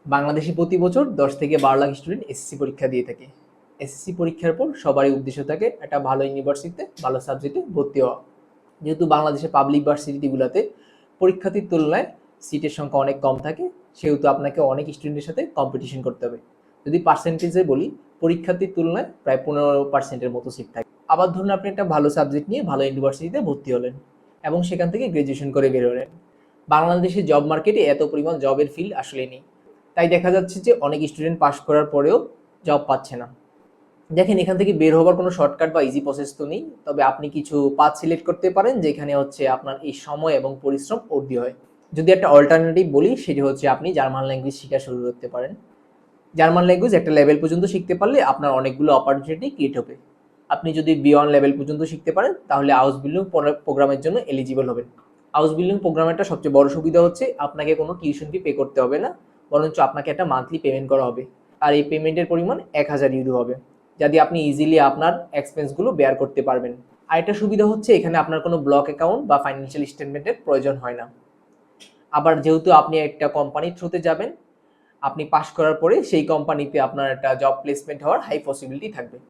বাংলাদেশে প্রতি বছর ১০ থেকে ১২ লাখ স্টুডেন্ট এসএসসি পরীক্ষা দিয়ে থাকে। এসএসসি পরীক্ষার পর সবারই উদ্দেশ্য থাকে একটা ভালো ইউনিভার্সিটিতে ভালো সাবজেক্টে ভর্তি হওয়া। যেহেতু বাংলাদেশের পাবলিক ভার্সিটিগুলোতে পরীক্ষার্থীর তুলনায় সিটের সংখ্যা অনেক কম থাকে, সেহেতু আপনাকে অনেক স্টুডেন্টের সাথে কম্পিটিশন করতে হবে। যদি পার্সেন্টেজে বলি, পরীক্ষার্থীর তুলনায় প্রায় ১৫% মতো সিট থাকে। আবার ধরুন আপনি একটা ভালো সাবজেক্ট নিয়ে ভালো ইউনিভার্সিটিতে ভর্তি হলেন এবং সেখান থেকে গ্র্যাজুয়েশন করে বের হলেন। বাংলাদেশের জব মার্কেটে এত পরিমাণ জবের ফিল্ড আসলে নেই। তাই দেখা যাচ্ছে যে অনেক স্টুডেন্ট পাস করার পরেও জব পাচ্ছে না। দেখেন, এখান থেকে বের হবার কোনো শর্টকাট বা ইজি প্রসেস তো নেই, তবে আপনি কিছু পাথ সিলেক্ট করতে পারেন যেখানে হচ্ছে আপনার এই সময় এবং পরিশ্রম অর্ধি হয়। যদি একটা অল্টারনেটিভ বলি, সেটি হচ্ছে আপনি জার্মান ল্যাঙ্গুয়েজ শেখা শুরু করতে পারেন। জার্মান ল্যাঙ্গুয়েজ একটা লেভেল পর্যন্ত শিখতে পারলে আপনার অনেকগুলো অপরচুনিটি ক্রিয়েট হবে। আপনি যদি B1 লেভেল পর্যন্ত শিখতে পারেন তাহলে আউসবিল্ডিং প্রোগ্রামের জন্য এলিজিবল হবেন। আউসবিল্ডিং প্রোগ্রামেরটা সবচেয়ে বড় সুবিধা হচ্ছে আপনাকে কোনো টিউশন ফি পে করতে হবে না, বরঞ্চ আপনাকে একটা মান্থলি পেমেন্ট করা হবে। আর এই পেমেন্টের পরিমাণ ১,০০০ ইউরো হবে, যাতে আপনি ইজিলি আপনার এক্সপেন্সগুলো বেয়ার করতে পারবেন। আর একটা সুবিধা হচ্ছে এখানে আপনার কোনো ব্লক অ্যাকাউন্ট বা ফাইন্যান্সিয়াল স্টেটমেন্টের প্রয়োজন হয় না। আবার যেহেতু আপনি একটা কোম্পানির থ্রুতে যাবেন, আপনি পাস করার পরে সেই কোম্পানিতে আপনার একটা জব প্লেসমেন্ট হওয়ার হাই পসিবিলিটি থাকবে।